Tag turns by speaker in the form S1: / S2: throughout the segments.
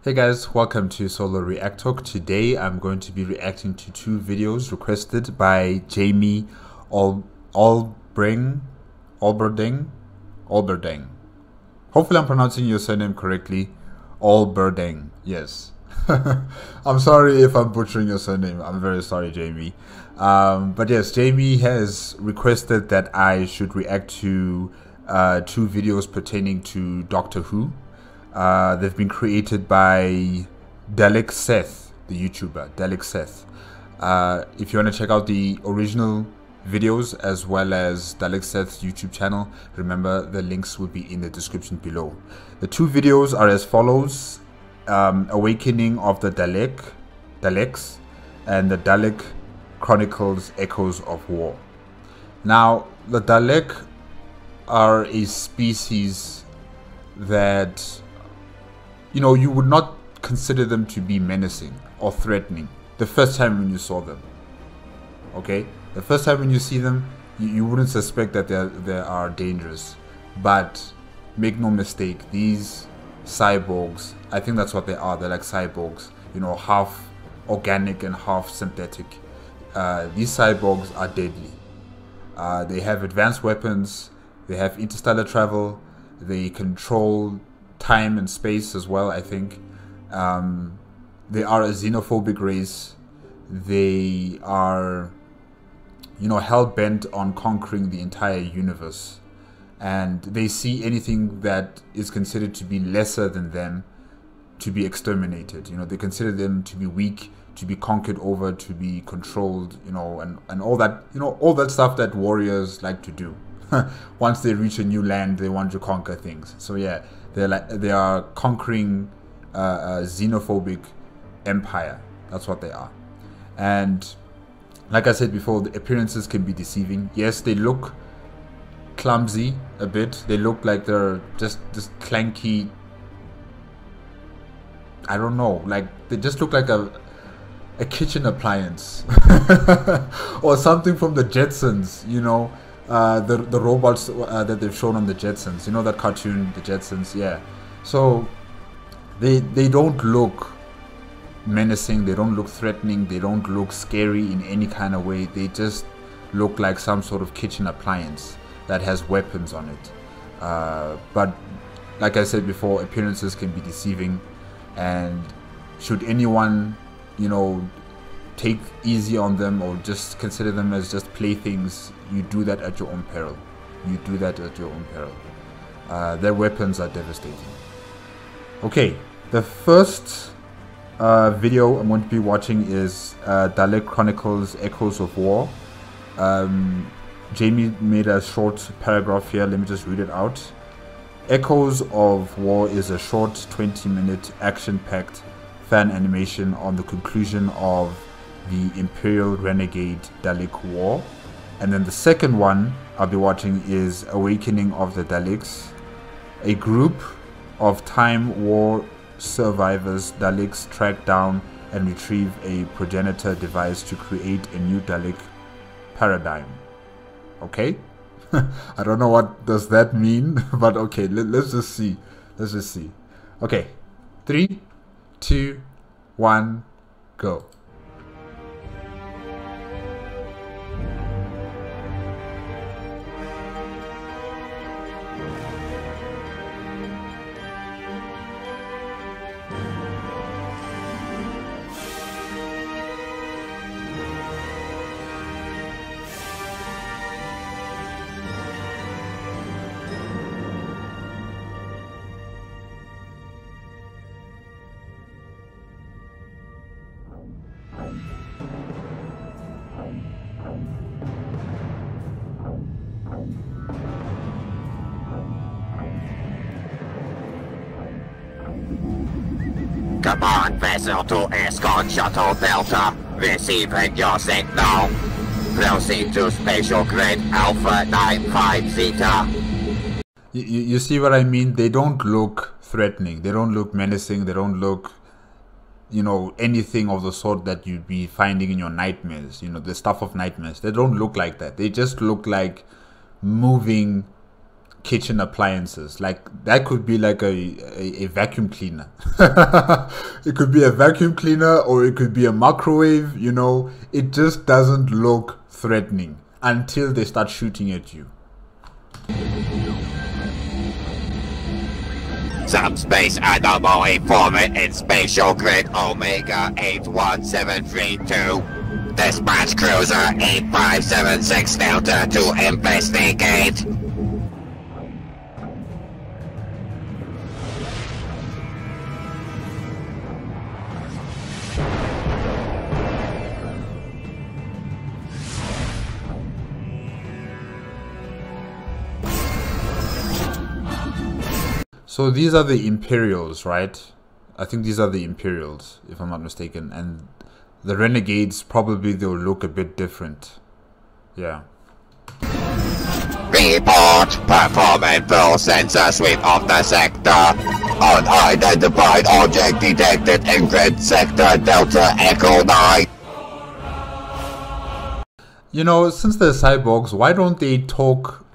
S1: Hey guys, welcome to Solo ReacTalk. Today I'm going to be reacting to two videos requested by Jamie Alberding. Hopefully I'm pronouncing your surname correctly. Alberding, yes. I'm sorry if I'm butchering your surname. I'm very sorry, Jamie. But yes, Jamie has requested that I should react to two videos pertaining to Doctor Who. They've been created by Dalek Seth, the YouTuber, Dalek Seth. If you want to check out the original videos as well as Dalek Seth's YouTube channel, remember the links will be in the description below. The two videos are as follows: Awakening of the Daleks, and the Dalek Chronicles Echoes of War. Now, the Dalek are a species that, you would not consider them to be menacing or threatening the first time when you saw them. Okay? The first time when you see them, you wouldn't suspect that they are dangerous. But make no mistake, these cyborgs, I think that's what they are. They're like cyborgs, half organic and half synthetic. These cyborgs are deadly. They have advanced weapons. They have interstellar travel. They control time and space as well, I think. They are a xenophobic race. They are, hell-bent on conquering the entire universe. And they see anything that is considered to be lesser than them to be exterminated. They consider them to be weak, to be conquered over, to be controlled, and all that, all that stuff that warriors like to do. Once they reach a new land, they want to conquer things. So yeah, they are conquering a xenophobic empire. That's what they are. And like I said before, the appearances can be deceiving. Yes, they look clumsy a bit. They look like they're just clanky. I don't know, like they just look like a kitchen appliance or something from the Jetsons, the robots that they've shown on the Jetsons, that cartoon, the Jetsons. Yeah, so they don't look menacing, they don't look threatening, they don't look scary in any kind of way. They just look like some sort of kitchen appliance that has weapons on it. But like I said before, appearances can be deceiving, and should anyone take easy on them or just consider them as just playthings, you do that at your own peril. Their weapons are devastating. Okay, the first video I'm going to be watching is Dalek Chronicles Echoes of War. Jamie made a short paragraph here. Let me just read it out. Echoes of War is a short 20-minute action-packed fan animation on the conclusion of the Imperial Renegade Dalek War. And then the second one I'll be watching is Awakening of the Daleks. A group of Time War survivors, Daleks, track down and retrieve a progenitor device to create a new Dalek paradigm. Okay? I don't know what does that mean, but okay, let's just see. Okay, 3, 2, 1, go.
S2: Command vessel to escort shuttle Delta, receiving your signal. Proceed to spatial grid Alpha 95 Zeta.
S1: You see what I mean? They don't look threatening. They don't look menacing. They don't look, anything of the sort that you'd be finding in your nightmares. The stuff of nightmares. They don't look like that. They just look like moving kitchen appliances. Like that could be like a vacuum cleaner. It could be a vacuum cleaner, or it could be a microwave, you know. It just doesn't look threatening until they start shooting at you.
S2: Subspace anomaly forming in spatial grid Omega 81732. Dispatch cruiser 8576 Delta to investigate.
S1: So these are the Imperials, right? I think these are the Imperials, if I'm not mistaken. And the Renegades, probably they'll look a bit different. Yeah.
S2: Report. Performing full sensor sweep of the sector. Unidentified object detected in grid sector Delta Echo 9.
S1: You know, since they're cyborgs, why don't they talk...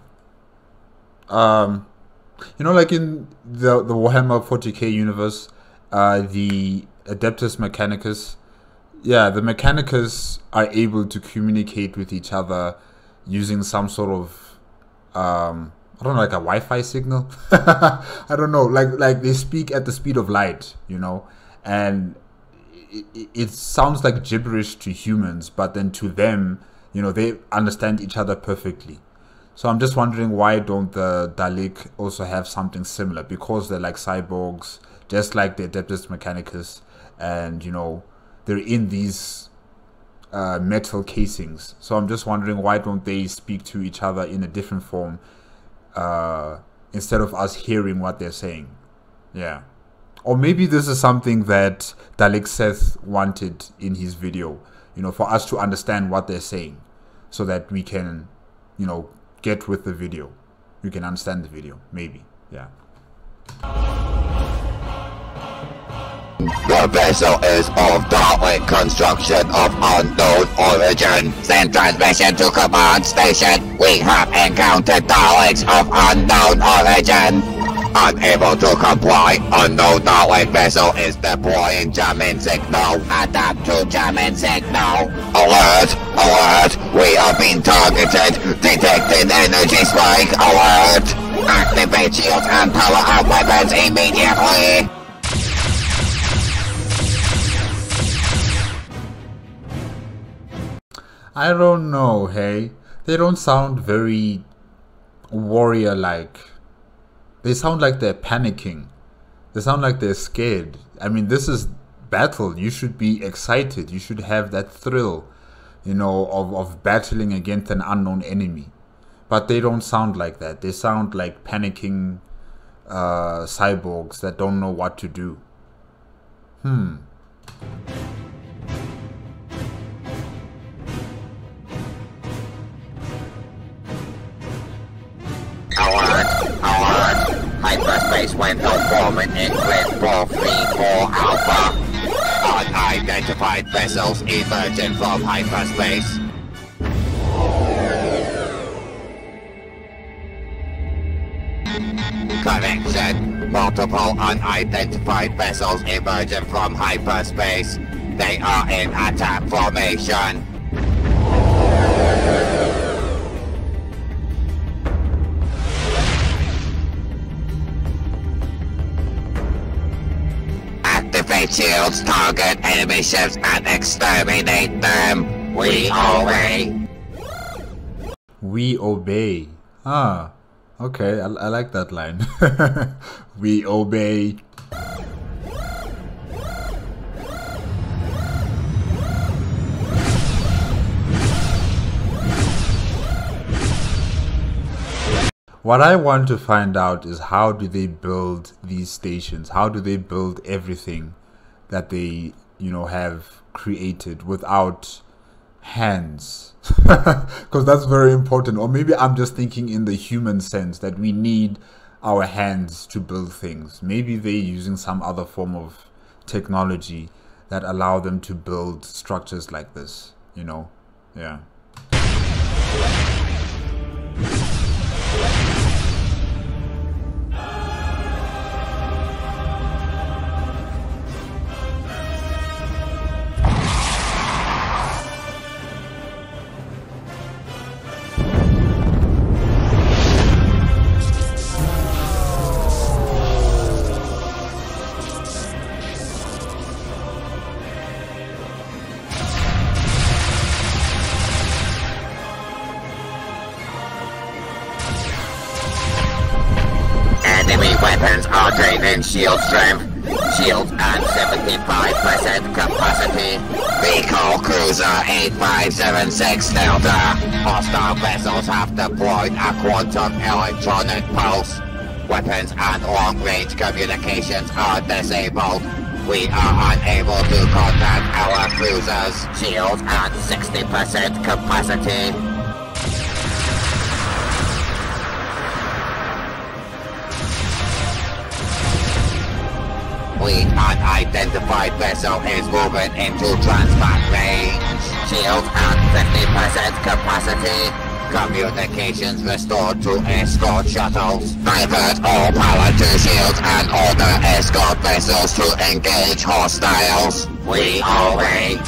S1: you know, like in the Warhammer 40k universe, the Adeptus Mechanicus, yeah, the Mechanicus are able to communicate with each other using some sort of, I don't know, like a Wi-Fi signal. I don't know, like they speak at the speed of light, you know, and it sounds like gibberish to humans, but then to them, you know, they understand each other perfectly. So I'm just wondering, why don't the Dalek also have something similar? Because they're like cyborgs, just like the Adeptus Mechanicus, and you know, they're in these metal casings. So I'm just wondering, why don't they speak to each other in a different form instead of us hearing what they're saying? Yeah. Or maybe this is something that Dalek Seth wanted in his video, you know, for us to understand what they're saying, so that we can, you know, get with the video. You can understand the video, maybe. Yeah.
S2: The vessel is of Dalek construction of unknown origin. Send transmission to command station. We have encountered Daleks of unknown origin. Unable to comply, unknown Dalek vessel is deploying jamming signal. Adapt to jamming signal. Alert! Alert! We are being targeted. Detecting energy spike. Alert! Activate shields and power up weapons immediately.
S1: I don't know, hey? They don't sound very warrior-like. They sound like they're panicking. They sound like they're scared. I mean, this is battle. You should be excited. You should have that thrill, you know, of battling against an unknown enemy. But they don't sound like that. They sound like panicking cyborgs that don't know what to do.
S2: Hyperspace window forming in grid 434 Alpha. Unidentified vessels emerging from hyperspace. Correction. Multiple unidentified vessels emerging from hyperspace. They are in attack formation. Activate shields, target enemy ships, and exterminate them. We obey.
S1: We obey. Ah, okay, I like that line. We obey. What I want to find out is, how do they build these stations? How do they build everything that they, you know, have created without hands? Because that's very important. Or maybe I'm just thinking in the human sense that we need our hands to build things. Maybe they're using some other form of technology that allow them to build structures like this, you know? Yeah.
S2: Maintaining shield strength. Shield at 75% capacity. Recall cruiser 8576 Delta. Hostile vessels have deployed a quantum electronic pulse. Weapons and long-range communications are disabled. We are unable to contact our cruisers. Shield at 60% capacity. Fleet unidentified vessel is moving into transmat range. Shield at 50% capacity. Communications restored to escort shuttles. Divert all power to shields and order escort vessels to engage hostiles. We obey.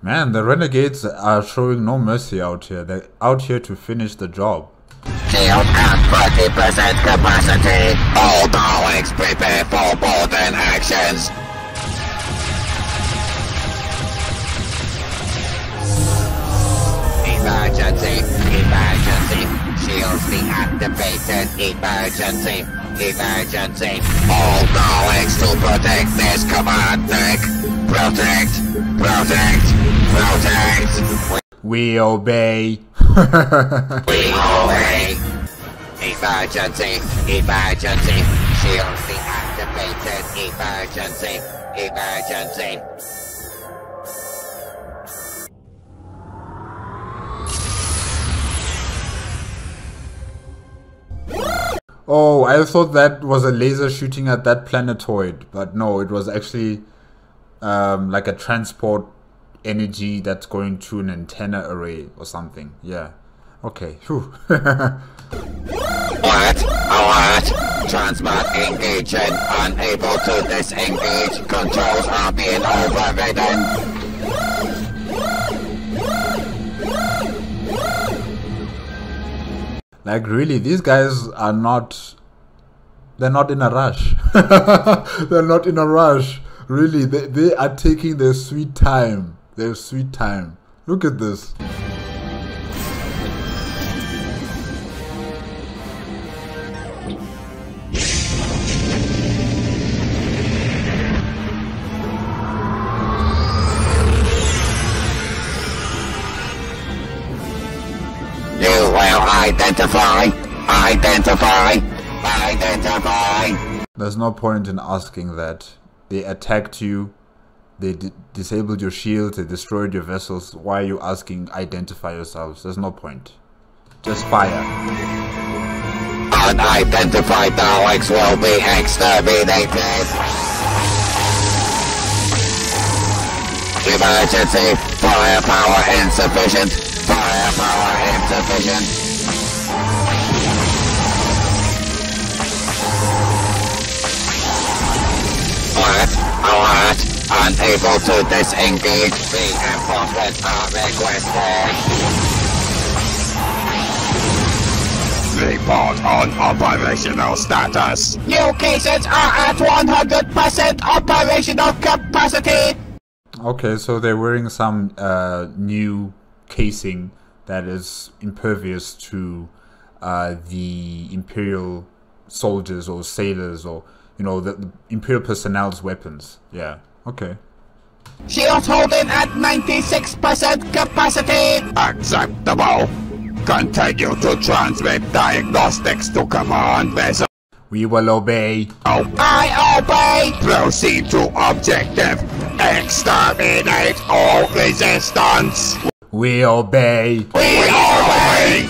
S1: Man, the renegades are showing no mercy out here. They're out here to finish the job.
S2: Shield at 30% capacity. All Daleks prepare for boarding actions. Emergency. Emergency. Shields deactivated. Emergency. Emergency. All Daleks to protect this command deck. Protect. Protect. Protect.
S1: We obey.
S2: We obey. Emergency. Emergency. Shields deactivated. Emergency. Emergency.
S1: Oh, I thought that was a laser shooting at that planetoid, but no, it was actually like a transport energy that's going to an antenna array or something. Yeah. Okay. Whew.
S2: Alert! Alert! Transmat engaging. Unable to disengage. Controls are being overridden.
S1: Like really, these guys are not. They're not in a rush. They're not in a rush. Really, they are taking their sweet time. Their sweet time. Look at this.
S2: You will identify. Identify. Identify.
S1: There's no point in asking that. They attacked you. They disabled your shields. They destroyed your vessels. Why are you asking identify yourselves? There's no point. Just fire.
S2: Unidentified Daleks will be exterminated. Emergency. Firepower insufficient. Firepower insufficient. Alert! Alert! Unable to disengage. Reinforcements are requested. Report on operational status. New cases are at 100% operational capacity.
S1: Okay, so they're wearing some new casing that is impervious to the Imperial soldiers or sailors or, you know, the Imperial personnel's weapons. Yeah, okay.
S2: Shield holding at 96% capacity. Acceptable. Continue to transmit diagnostics to command vessel.
S1: We will obey.
S2: Oh. I obey. Proceed to objective. Exterminate all resistance.
S1: We obey.
S2: We obey.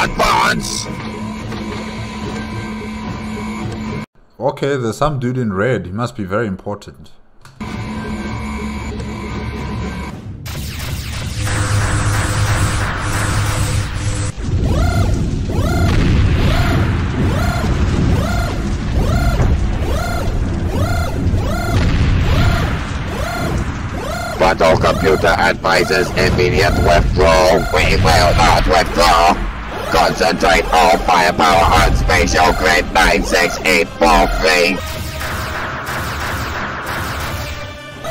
S2: Advance.
S1: Okay, there's some dude in red. He must be very important.
S2: but our computer advises immediate withdrawal. We will not withdraw. Concentrate all firepower on Spatial Grid 96843.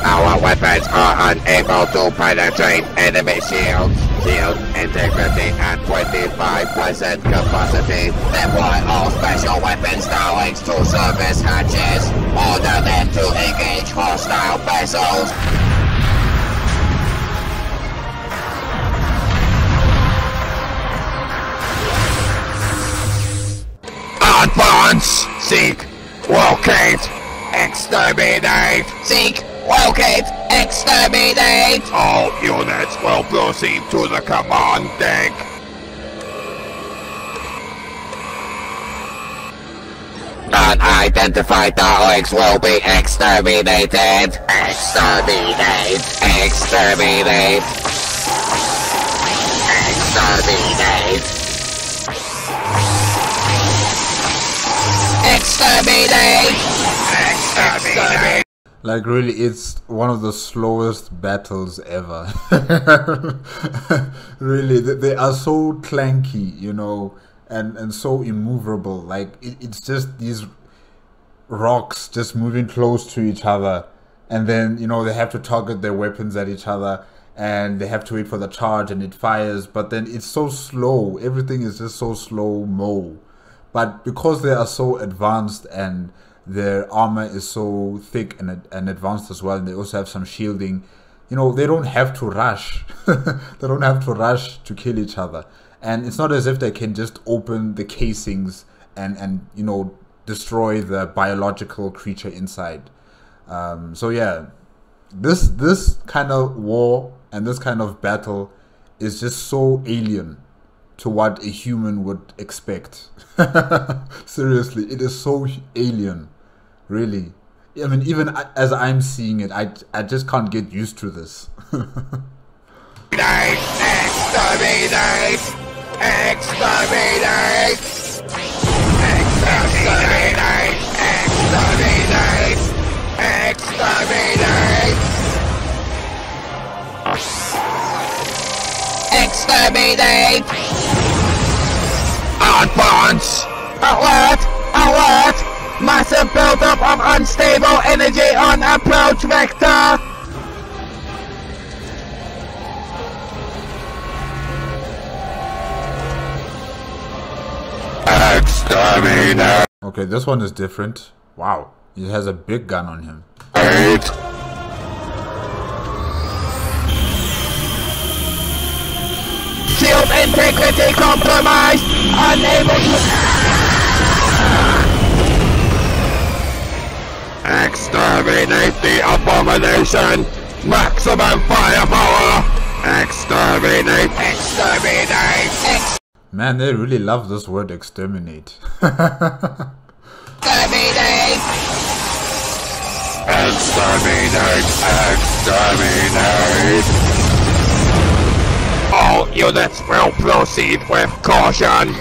S2: Our weapons are unable to penetrate enemy shields. Shield integrity at 25% capacity. Deploy all special weapons Daleks to service hatches. Order them to engage hostile vessels. Advance! Seek! Locate! Exterminate! Seek! Locate! Exterminate! All units will proceed to the command deck. Unidentified Daleks will be exterminated! Exterminate! Exterminate! Exterminate! Exterminate! Exterminate!
S1: Like really, it's one of the slowest battles ever. Really, they are so clanky, you know, and so immovable. Like it's just these rocks just moving close to each other, and then, you know, they have to target their weapons at each other, and they have to wait for the charge, and it fires. But then it's so slow. Everything is just so slow-mo. But because they are so advanced and their armor is so thick and advanced as well, and they also have some shielding, you know, they don't have to rush. They don't have to rush to kill each other. And it's not as if they can just open the casings and you know, destroy the biological creature inside. So yeah, this kind of war and this kind of battle is just so alien to what a human would expect. Seriously, it is so alien, really. I mean, even as I'm seeing it, I just can't get used to this.
S2: Exterminate! Exterminate! Exterminate! Exterminate! Exterminate! Exterminate! Advance! Alert! Alert! Massive buildup of unstable energy on approach vector! Exterminate!
S1: Okay, this one is different. Wow, he has a big gun on him.
S2: Shield integrity compromised! Unable to... Exterminate the abomination! Maximum firepower! Exterminate! Exterminate!
S1: Man, they really love this word exterminate.
S2: Exterminate! Exterminate! Exterminate! All units will proceed with caution.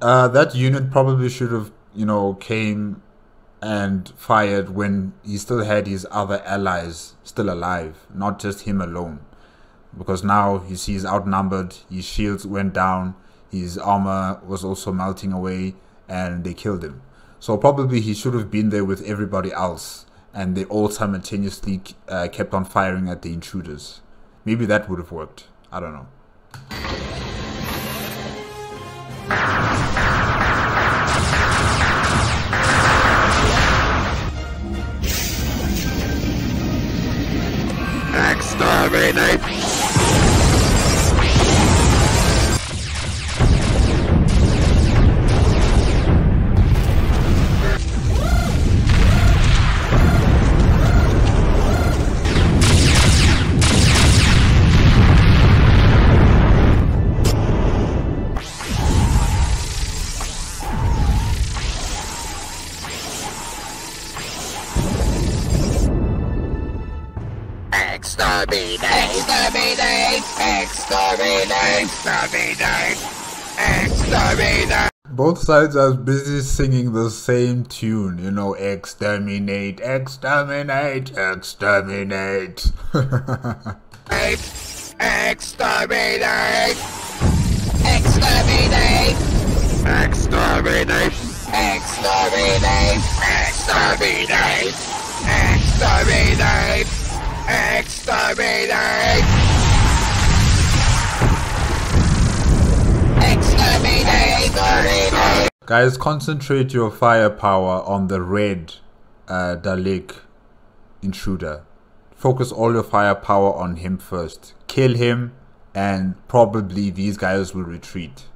S1: That unit probably should have, you know, came and fired when he still had his other allies still alive, not just him alone. Because now he sees outnumbered, his shields went down, his armor was also melting away, and they killed him. So probably he should have been there with everybody else, and they all simultaneously kept on firing at the intruders. Maybe that would have worked. I don't know.
S2: Exterminate! Exterminate! Exterminate! Exterminate! Exterminate!
S1: Both sides are busy singing the same tune, you know, exterminate, exterminate, exterminate.
S2: Exterminate! Exterminate! Exterminate! Exterminate! Exterminate! Exterminate! Exterminate! Exterminate!
S1: Guys, concentrate your firepower on the red Dalek intruder. Focus all your firepower on him first. Kill him, and probably these guys will retreat.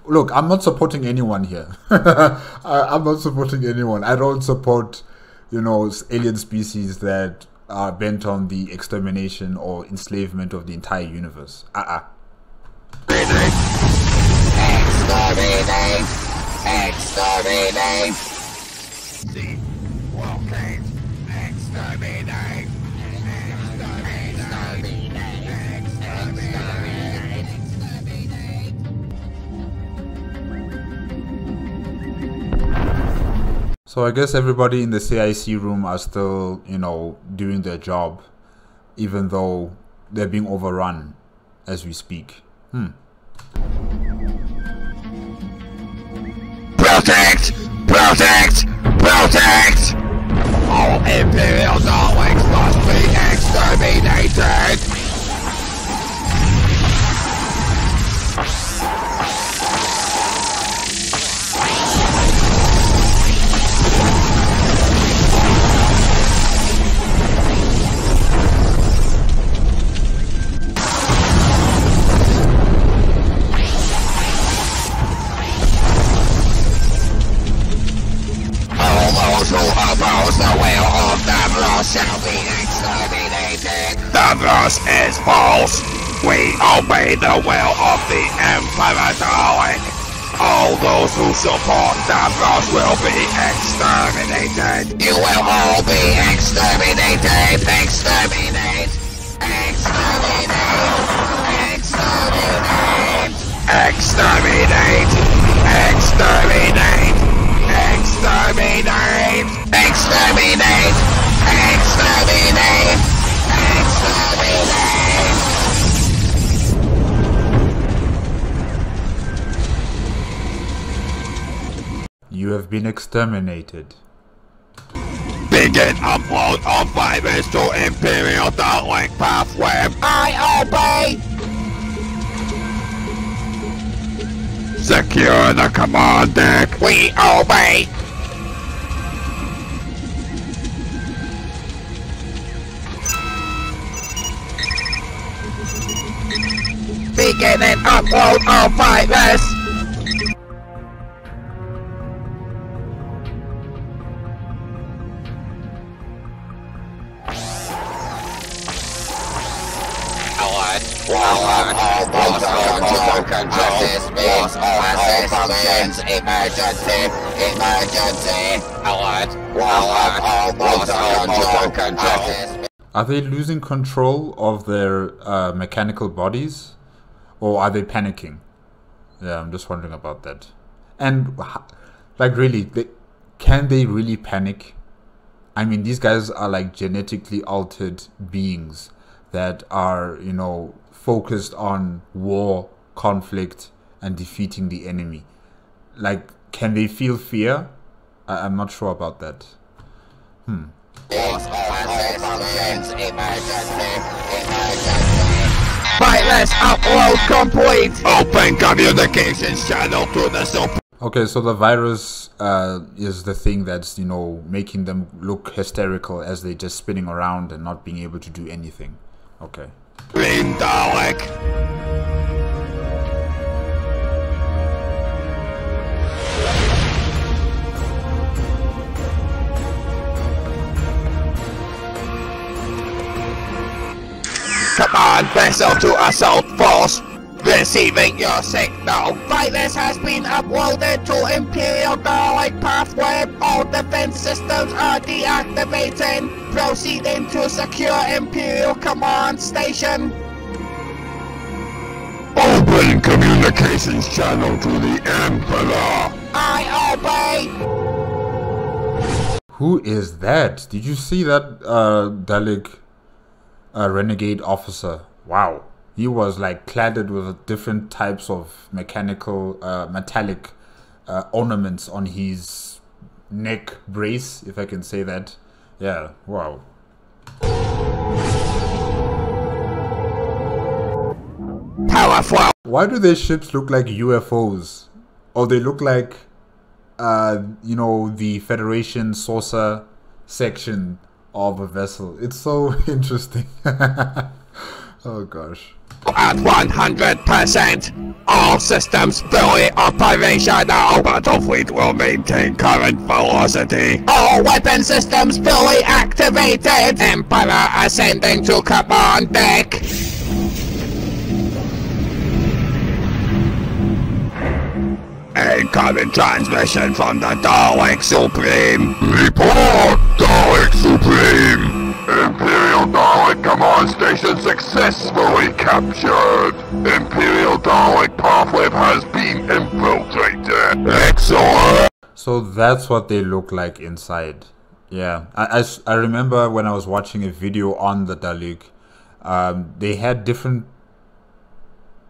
S1: Look, I'm not supporting anyone here. I'm not supporting anyone. I don't support, you know, alien species that are bent on the extermination or enslavement of the entire universe.
S2: Exterminate! Exterminate! See, walking. Exterminate!
S1: So I guess everybody in the CIC room are still, you know, doing their job, even though they're being overrun as we speak.
S2: Protect! Protect! Protect! All Imperial Daleks must be exterminated! Who oppose the will of Davros shall be exterminated. Davros is false. We obey the will of the Emperor Dalek. All those who support Davros will be exterminated. You will all be exterminated. Exterminate. Exterminate. Exterminate. Exterminate. Exterminate. Exterminate! Exterminate! Exterminate! Exterminate!
S1: You have been exterminated.
S2: Begin upload of virus to Imperial Dalek pathway. I obey! Secure the command deck. We obey. Begin and upload of virus. Emergency! Emergency! Alert! Alert!
S1: Are they losing control of their mechanical bodies? Or are they panicking? Yeah, I'm just wondering about that. And, like, really, can they really panic? I mean, these guys are like genetically altered beings that are, you know, focused on war, conflict, and defeating the enemy. Like, can they feel fear? I'm not sure about that.
S2: Wireless upload complete! Open communications channel to the support.
S1: Okay, so the virus is the thing that's, you know, making them look hysterical as they're just spinning around and not being able to do anything. Okay.
S2: Green Dalek. Command vessel to assault force. Receiving your signal. Virus has been uploaded to Imperial Dalek pathway. All defense systems are deactivating. Proceeding to secure Imperial command station. Open communications channel to the Emperor. I obey.
S1: Who is that? Did you see that Dalek renegade officer? Wow. He was like cladded with different types of mechanical, metallic ornaments on his neck brace, if I can say that. Yeah, wow.
S2: Powerful.
S1: Why do their ships look like UFOs? Or they look like, you know, the Federation saucer section of a vessel. It's so interesting. Oh gosh.
S2: At 100%, all systems fully operational. Battlefleet will maintain current velocity. All weapon systems fully activated. Emperor ascending to command deck. Incoming transmission from the Dalek Supreme. Report, Dalek Supreme. Imperial Dalek Command Station successfully captured. Imperial Dalek pathway has been infiltrated. Excellent.
S1: So that's what they look like inside. Yeah, I remember when I was watching a video on the Dalek, they had different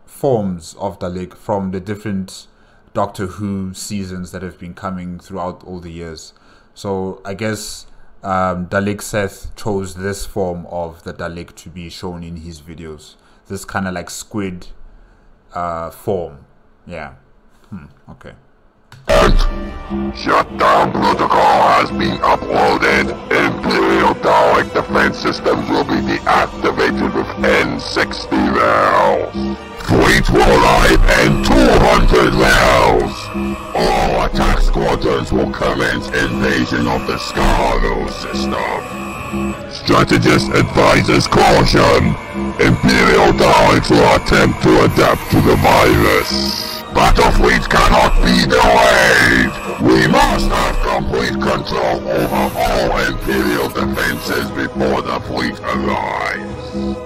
S1: forms of Dalek from the different Doctor Who seasons that have been coming throughout all the years. So I guess Dalek Seth chose this form of the Dalek to be shown in his videos. This kind of like squid form. Yeah. Okay.
S2: Shutdown protocol has been uploaded. Imperial Dalek defense systems will be deactivated within 60 rounds. Fleet will arrive in 200 rounds. All attack squadrons will commence invasion of the Scarlet system. Strategist advises caution. Imperial Daleks will attempt to adapt to the virus. Battlefleet cannot be delayed! We must have complete control over all Imperial defenses before the fleet arrives.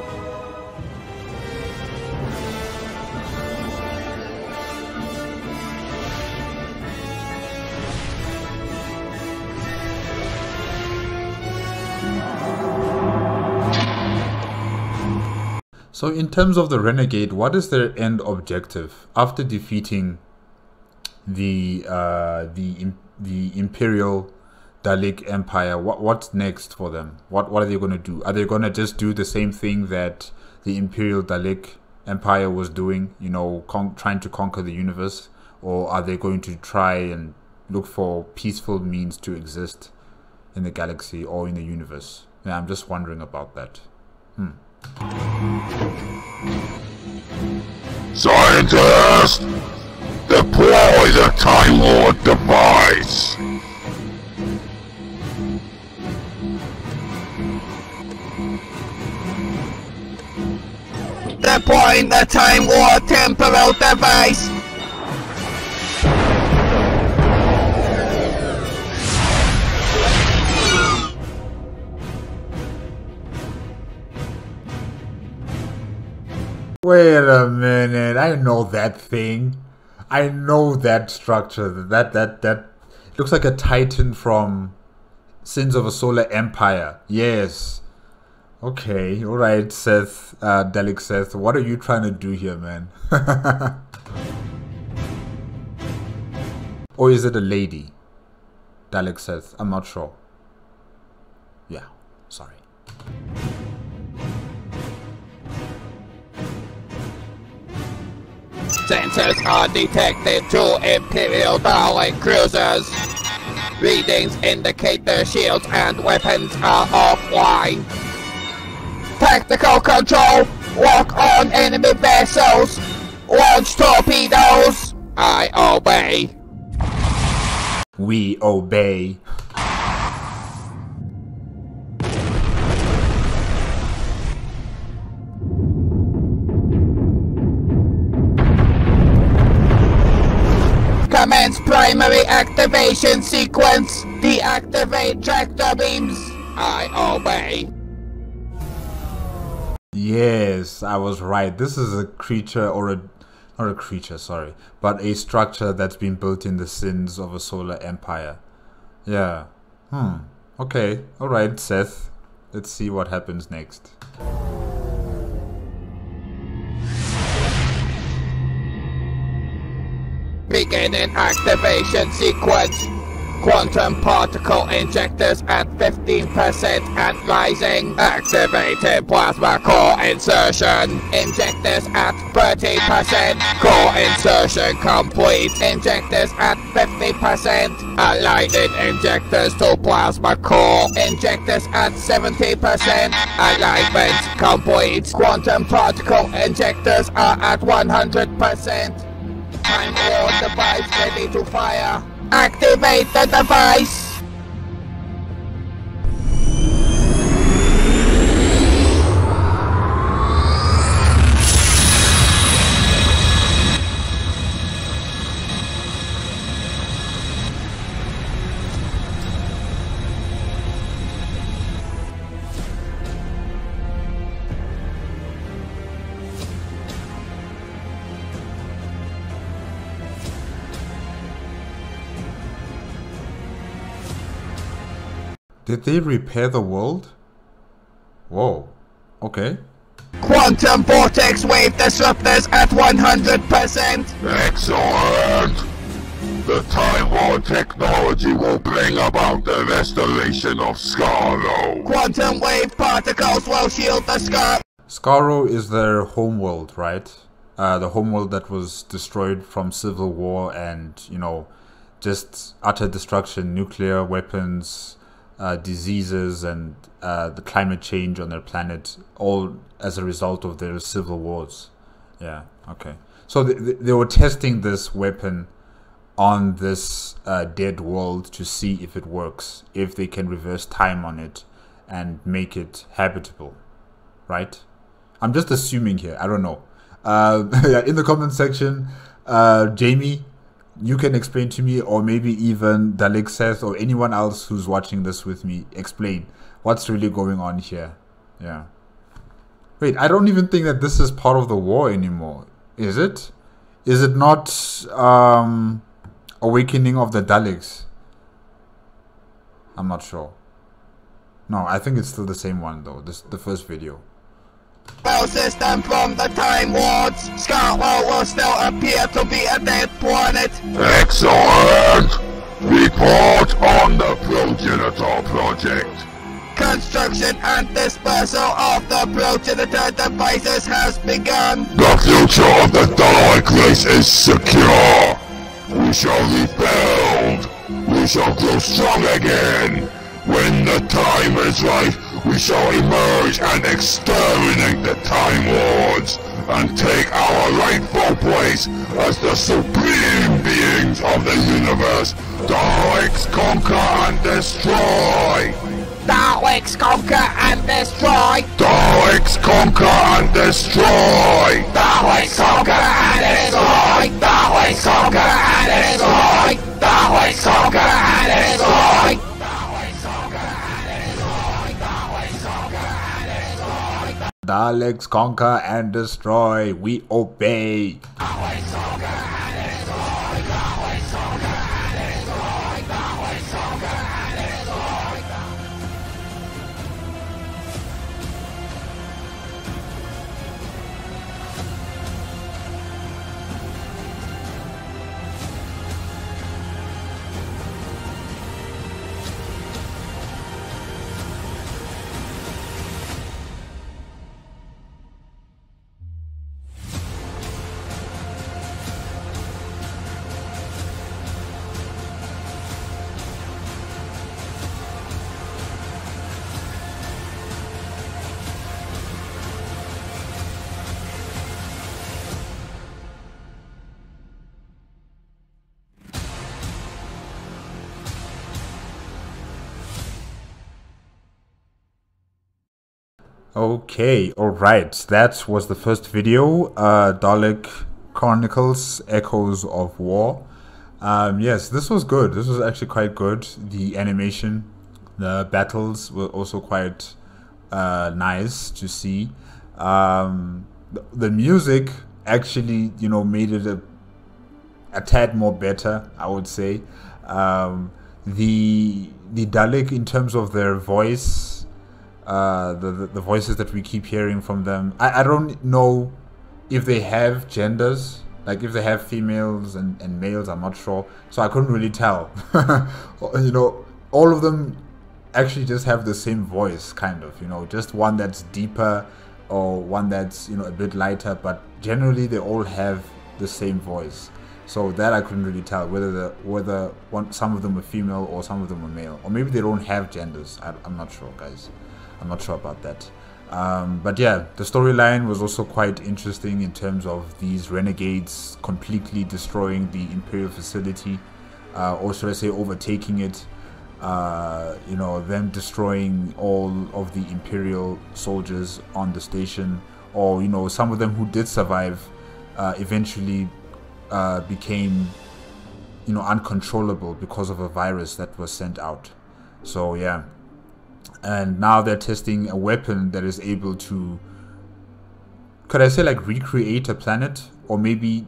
S1: So in terms of the Renegade, what is their end objective after defeating the Imperial Dalek Empire? What's next for them? What are they going to do? Are they going to just do the same thing that the Imperial Dalek Empire was doing, you know, trying to conquer the universe? Or are they going to try and look for peaceful means to exist in the galaxy or in the universe? Yeah, I'm just wondering about that.
S2: Scientist! Deploy the Time Lord device! Deploying the Time Lord temporal device!
S1: Wait a minute, I know that thing. I know that structure. That looks like a Titan from Sins of a Solar Empire. Yes. Okay, alright, Seth, Dalek Seth. What are you trying to do here, man? Or is it a lady? Dalek Seth, I'm not sure. Yeah, sorry.
S2: Sensors are detected 2 Imperial Dalek cruisers. Readings indicate their shields and weapons are offline. Tactical control! Lock on enemy vessels! Launch torpedoes! I obey.
S1: We obey.
S2: Commence primary activation sequence. Deactivate tractor beams. I obey.
S1: Yes, I was right. This is a creature or a not a creature, sorry, but a structure that's been built in the sins of a solar empire. Yeah. Okay. All right, Seth. Let's see what happens next.
S2: Beginning activation sequence. Quantum particle injectors at 15% and rising. Activated plasma core insertion. Injectors at 30%. Core insertion complete. Injectors at 50%. Aligning injectors to plasma core. Injectors at 70%. Alignment complete. Quantum particle injectors are at 100%. Time War device ready to fire. Activate the device!
S1: Did they repair the world? Whoa. Okay.
S2: Quantum vortex wave disruptors at 100%.
S3: Excellent! The Time War technology will bring about the restoration of Scarlo.
S2: Quantum wave particles will shield the scar.
S1: Scarlo is their homeworld, right? The homeworld that was destroyed from civil war and, you know, just utter destruction, nuclear weapons, diseases, and the climate change on their planet, all as a result of their civil wars. Yeah, okay. So they were testing this weapon on this dead world to see if it works, if they can reverse time on it and make it habitable, right? I'm just assuming here, I don't know. Yeah, in the comment section, Jamie, you can explain to me, or maybe even Dalek, Seth, or anyone else who's watching this with me, explain what's really going on here. Yeah. Wait, I don't even think that this is part of the war anymore. Is it? Is it not Awakening of the Daleks? I'm not sure. No, I think it's still the same one though. The first video.
S2: Spell system from the Time Wards. Scarlo will still appear to be a dead planet.
S3: Excellent! Report on the Progenitor Project.
S2: Construction and dispersal of the progenitor devices has begun.
S3: The future of the Dalek race is secure. We shall rebuild. We shall grow strong again. When the time is right, we shall emerge and exterminate the Time Lords and take our rightful place as the supreme beings of the universe. Daleks conquer and destroy!
S2: Daleks conquer and destroy!
S3: Daleks conquer and destroy!
S2: Daleks conquer and destroy! Daleks conquer and destroy! Daleks conquer and destroy!
S1: Daleks conquer and destroy. We obey. Okay, alright, that was the first video, Dalek Chronicles, Echoes of War. Yes, this was good. This was actually quite good. The animation, the battles were also quite nice to see. The music actually, you know, made it a tad more better, I would say. The Dalek, in terms of their voice, the voices that we keep hearing from them, I don't know if they have genders, like if they have females and males. I'm not sure, so I couldn't really tell. You know, all of them actually just have the same voice, kind of, you know, just one that's deeper or one that's, you know, a bit lighter, but generally they all have the same voice. So that I couldn't really tell whether some of them are female or some of them are male, or maybe they don't have genders. I'm not sure, guys. I'm not sure about that. But yeah, the storyline was also quite interesting in terms of these renegades completely destroying the Imperial facility, or should I say overtaking it. You know, them destroying all of the Imperial soldiers on the station, or, you know, some of them who did survive eventually became, you know, uncontrollable because of a virus that was sent out. So yeah, and now they're testing a weapon that is able to, could I say, like, recreate a planet, or maybe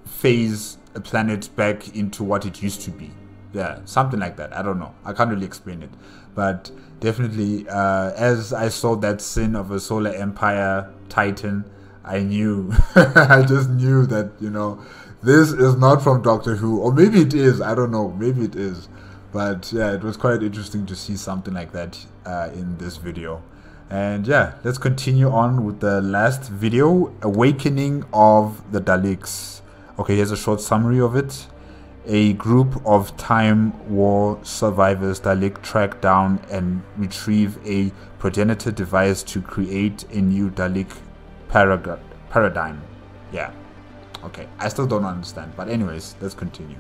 S1: phase a planet back into what it used to be. Yeah, something like that. I don't know, I can't really explain it, but definitely as I saw that sin of a solar empire titan, I knew I just knew that, you know, this is not from Doctor Who, or maybe it is, I don't know, maybe it is. But yeah, it was quite interesting to see something like that in this video. And yeah, let's continue on with the last video, Awakening of the Daleks. Okay, here's a short summary of it. A group of Time War survivors, Dalek, track down and retrieve a progenitor device to create a new Dalek paradigm. Yeah, okay, I still don't understand, but anyways, let's continue.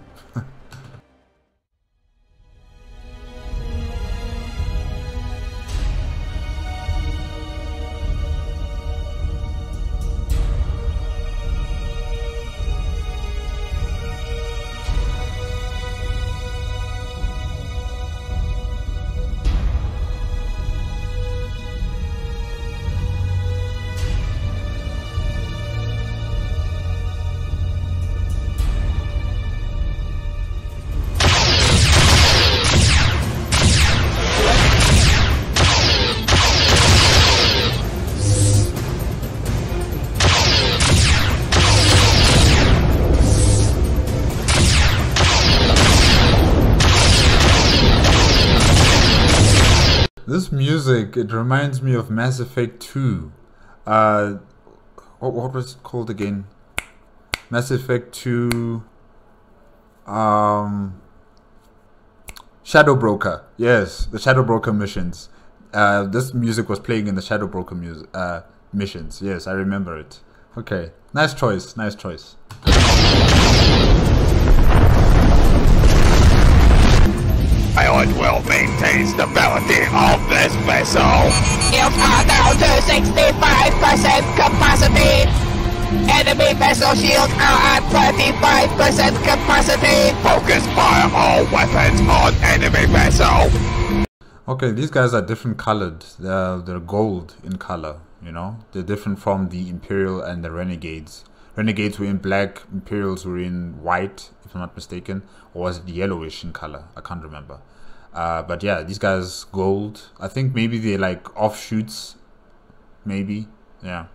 S1: This music, it reminds me of Mass Effect 2. What was it called again? Mass Effect 2... Shadow Broker. Yes, the Shadow Broker missions. This music was playing in the Shadow Broker missions. Yes, I remember it. Okay, nice choice, nice choice.
S3: Pilot will maintain stability of this vessel.
S2: Shields are down to 65% capacity. Enemy vessel shields are at 25% capacity.
S3: Focus fire all weapons on enemy vessel.
S1: Okay, these guys are different colored. They're gold in color, you know? They're different from the Imperial and the Renegades. Renegades were in black, Imperials were in white, if I'm not mistaken. Or was it yellowish in color? I can't remember. But yeah, these guys gold. I think maybe they're like offshoots. Maybe. Yeah.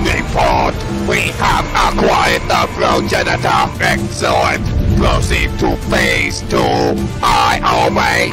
S3: Depart. We have acquired the progenitor. Excellent. Proceed to phase 2. I obey.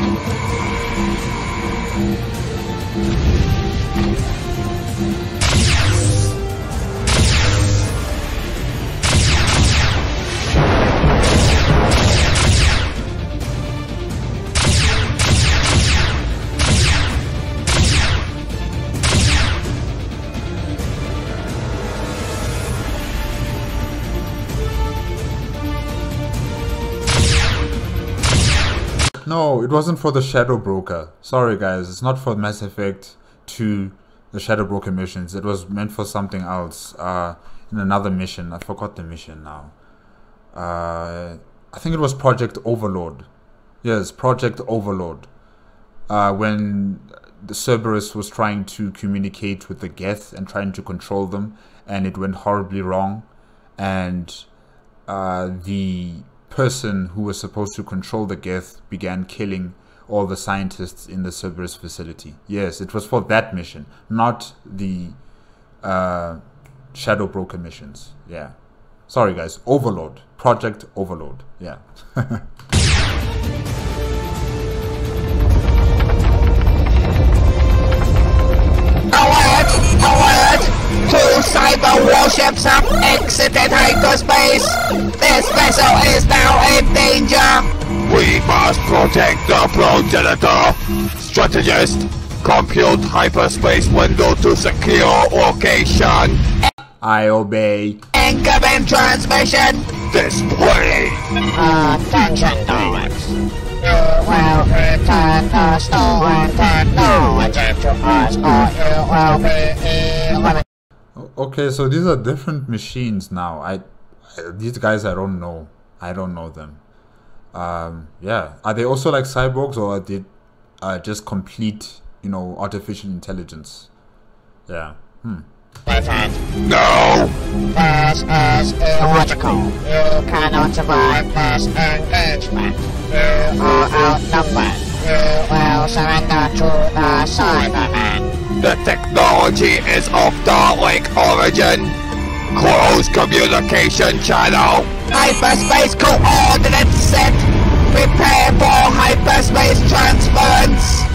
S1: No, it wasn't for the Shadow Broker. Sorry guys, it's not for Mass Effect 2, the Shadow Broker missions. It was meant for something else, in another mission. I forgot the mission now. I think it was Project Overlord. Yes, Project Overlord. When the Cerberus was trying to communicate with the Geth and trying to control them, and it went horribly wrong. And the person who was supposed to control the Geth began killing all the scientists in the Cerberus facility. Yes, it was for that mission, not the Shadow Broker missions. Yeah. Sorry guys, Overlord. Project Overlord. Yeah.
S2: Alert! Alert! 2 cyber warships have exited hyperspace! This vessel is now in danger!
S3: We must protect the progenitor. Strategist, compute hyperspace window to secure location.
S1: I obey.
S2: Incoming transmission!
S3: Display.
S4: Attention, Daleks. You will return the stolen technology to us, or you will be eliminated.
S1: Okay, so these are different machines now. These guys I don't know. I don't know them. Yeah. Are they also like cyborgs, or are they just complete, artificial intelligence? Yeah.
S3: No!
S4: This is illogical. You cannot survive this engagement. You are outnumbered. You will surrender to the Cybermen.
S3: The technology is of Dalek origin. Close communication channel.
S2: Hyperspace coordinates set! Prepare for hyperspace transference!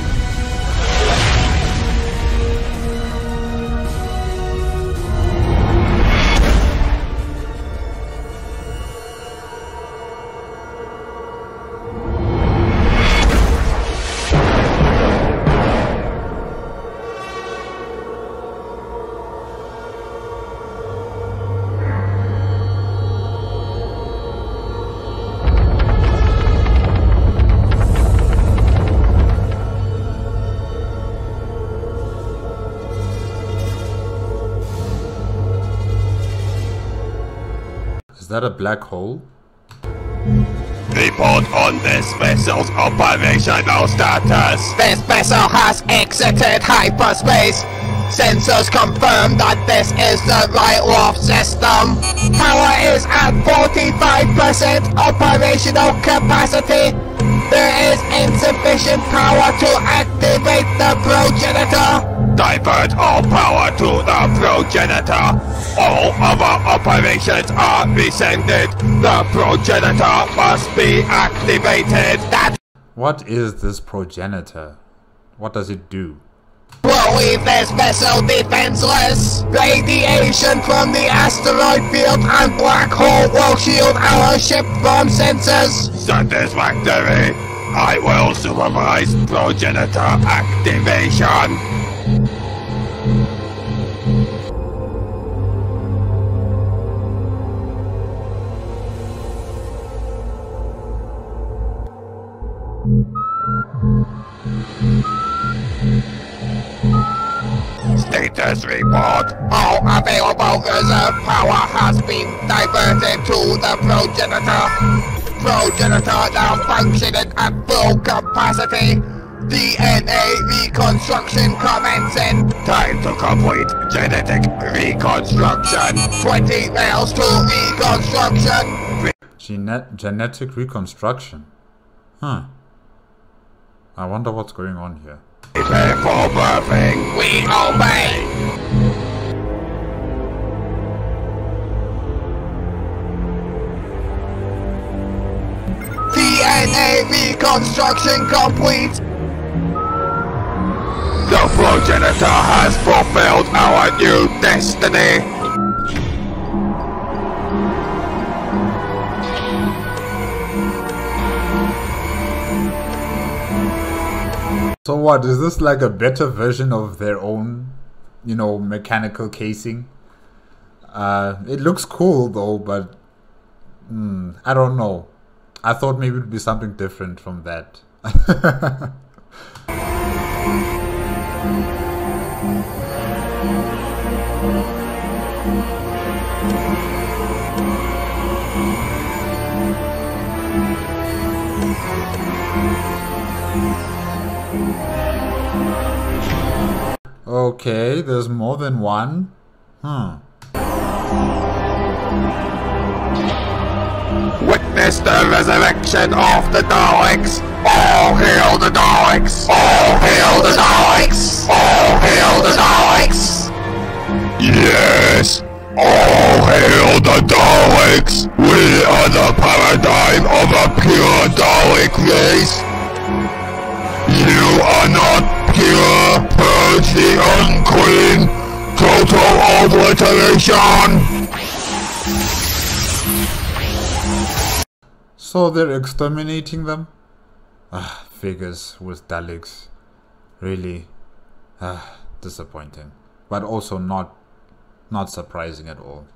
S1: Is that a black hole?
S3: Report on this vessel's operational status.
S2: This vessel has exited hyperspace. Sensors confirm that this is the Ryloff system. Power is at 45% operational capacity. There is insufficient power to activate the progenitor.
S3: Divert all power to the progenitor. All other operations are rescinded. The progenitor must be activated.
S1: What is this progenitor? What does it do?
S2: Will leave this vessel defenseless. Radiation from the asteroid field and black hole will shield our ship from sensors.
S3: Satisfactory. I will supervise progenitor activation. Status report.
S2: All available reserve power has been diverted to the progenitor. Progenitor now functioning at full capacity. DNA reconstruction commencing.
S3: Time to complete genetic reconstruction.
S2: 20 rails to reconstruction.
S1: Genetic reconstruction. Huh. I wonder what's going on here.
S3: Prepare for birthing.
S2: We obey. DNA reconstruction complete.
S3: The progenitor has fulfilled our new destiny.
S1: So what, is this like a better version of their own, mechanical casing? It looks cool though, but I don't know. I thought maybe it would be something different from that. Okay, there's more than one.
S3: Witness the resurrection of the Daleks! All hail the Daleks! All hail the Daleks! All hail the Daleks! Yes! All hail the Daleks! We are the paradigm of a pure Dalek race! You are not pure! Purge the unclean! Total obliteration!
S1: So they're exterminating them? Figures with Daleks. Really disappointing. But also not surprising at all.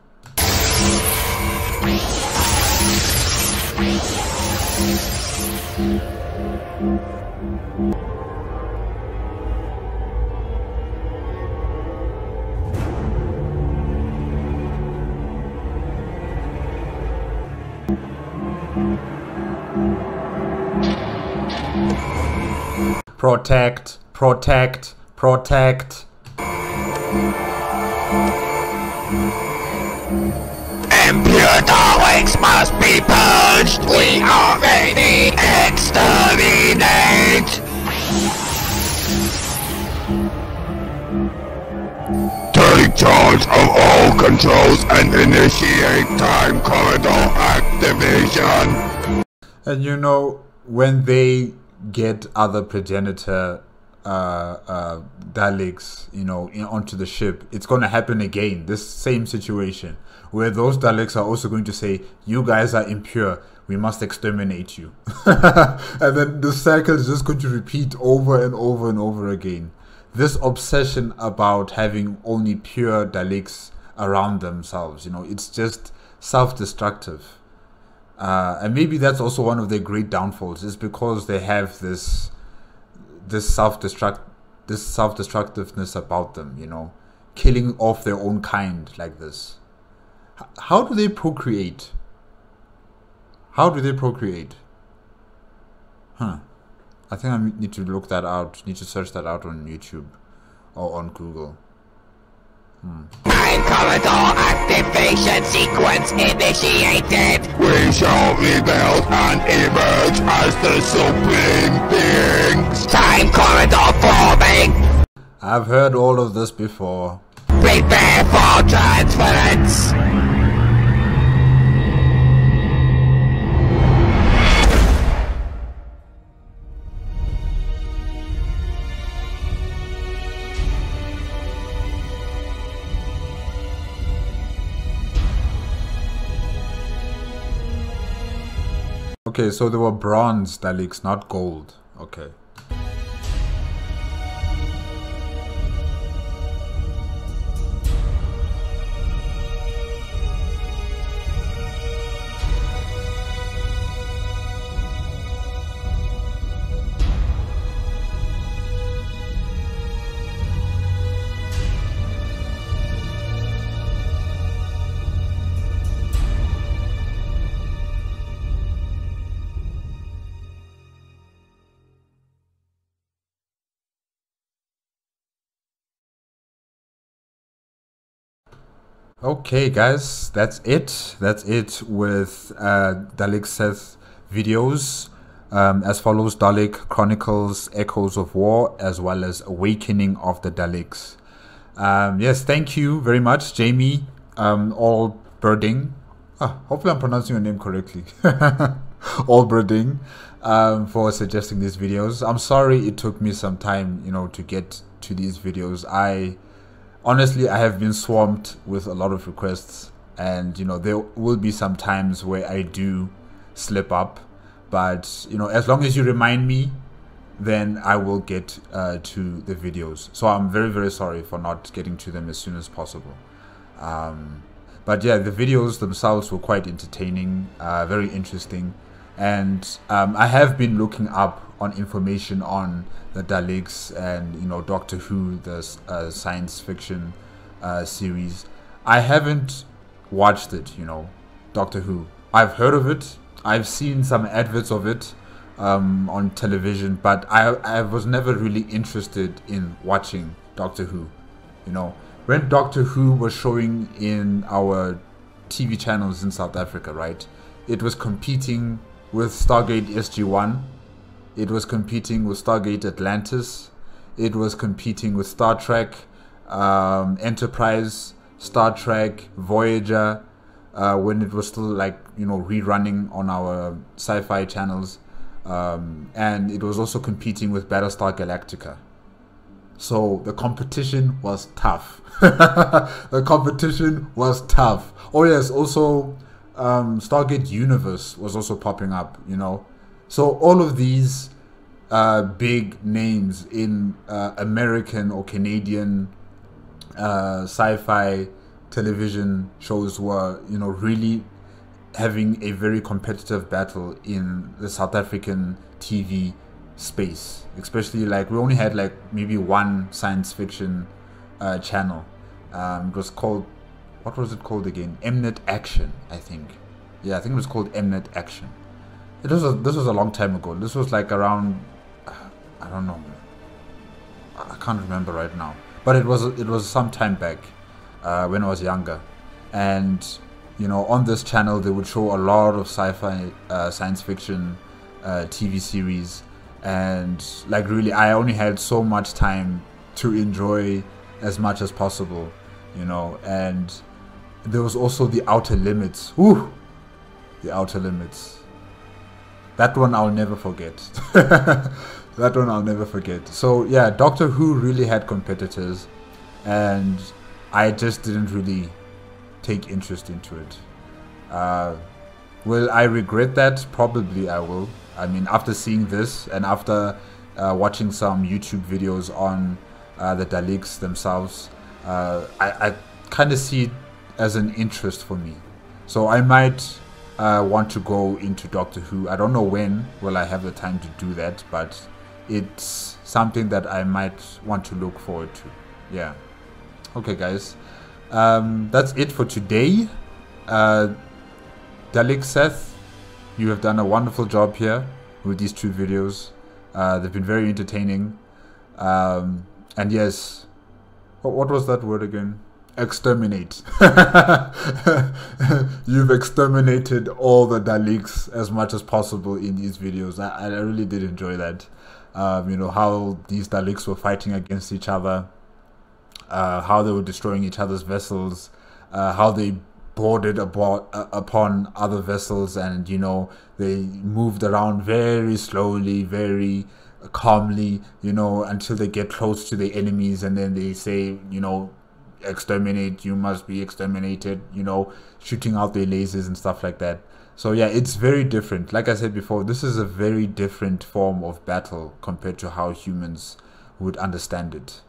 S1: Protect, protect, protect.
S2: Impure Daleks must be purged. We are ready. Exterminate.
S3: Take charge of all controls and initiate time corridor activation.
S1: And you know, when they get other progenitor Daleks, you know, onto the ship, it's going to happen again. This same situation where those Daleks are also going to say, "You guys are impure. We must exterminate you," and then the cycle is just going to repeat over and over and over again. This obsession about having only pure Daleks around themselves, you know, it's just self-destructive. And maybe that's also one of their great downfalls, is because they have this self-destructiveness about them, you know, killing off their own kind like this. How do they procreate? How do they procreate? I think I need to look that out. Need to search that out on YouTube or on Google.
S2: Time corridor activation sequence initiated.
S3: We shall rebuild and emerge as the supreme beings.
S2: Time corridor forming.
S1: I've heard all of this before.
S2: Prepare for transference.
S1: Okay, so they were bronze Daleks, not gold. Okay. Okay guys, that's it with Dalek Seth videos as follows: Dalek Chronicles, Echoes of War, as well as Awakening of the Daleks. Yes, thank you very much, Jamie Allberding. Hopefully I'm pronouncing your name correctly. Allberding, for suggesting these videos. I'm sorry it took me some time, you know, to get to these videos. Honestly, I have been swamped with a lot of requests, and you know, there will be some times where I do slip up, but you know, as long as you remind me, then I will get to the videos. So I'm very, very sorry for not getting to them as soon as possible. But yeah, the videos themselves were quite entertaining, very interesting, and I have been looking up on information on the Daleks and, you know, Doctor Who, the science fiction series. I haven't watched it, you know, Doctor Who. I've heard of it. I've seen some adverts of it on television, but I was never really interested in watching Doctor Who. You know, when Doctor Who was showing in our TV channels in South Africa, right? It was competing with Stargate SG-1. It was competing with Stargate Atlantis. It was competing with Star Trek, Enterprise, Star Trek, Voyager, when it was still like, you know, rerunning on our sci-fi channels. And it was also competing with Battlestar Galactica. So the competition was tough. The competition was tough. Oh yes, also Stargate Universe was also popping up, you know. So all of these big names in American or Canadian sci-fi television shows were, you know, really having a very competitive battle in the South African TV space. Especially, like, we only had like maybe one science fiction channel. It was called, what was it called again? Mnet Action, I think. Yeah, I think it was called Mnet Action. This was a long time ago. This was like around, I don't know, I can't remember right now. But it was some time back when I was younger, and you know, on this channel they would show a lot of sci-fi, science fiction TV series, and like really, I only had so much time to enjoy as much as possible, you know. And there was also The Outer Limits. Woo! The Outer Limits. That one I'll never forget. That one I'll never forget. So yeah, Doctor Who really had competitors, and I just didn't really take interest into it. Will I regret that? Probably I will. I mean, after seeing this and after watching some YouTube videos on the Daleks themselves, I kind of see it as an interest for me. So I might want to go into Doctor Who. I don't know when will I have the time to do that, but it's something that I might want to look forward to. Yeah. Okay, guys. That's it for today. Dalek, Seth, you have done a wonderful job here with these two videos. They've been very entertaining. And yes, what was that word again? Exterminate. You've exterminated all the Daleks as much as possible in these videos. I really did enjoy that. You know, how these Daleks were fighting against each other, how they were destroying each other's vessels, how they boarded upon other vessels, and you know, they moved around very slowly, very calmly, you know, until they get close to the enemies, and then they say, you know, exterminate, you must be exterminated, you know, shooting out their lasers and stuff like that. So yeah, it's very different. Like I said before, this is a very different form of battle compared to how humans would understand it.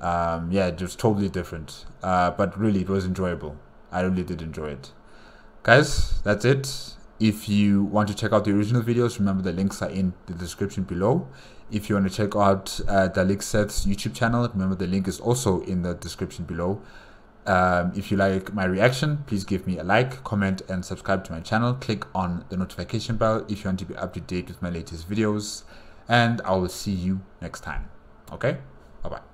S1: Yeah, it was totally different, but really it was enjoyable. I really did enjoy it. Guys, that's it. If you want to check out the original videos, remember the links are in the description below. If you want to check out Dalek Seth's YouTube channel, remember the link is also in the description below. If you like my reaction, please give me a like, comment, and subscribe to my channel. Click on the notification bell if you want to be up to date with my latest videos. And I will see you next time. Okay? Bye-bye.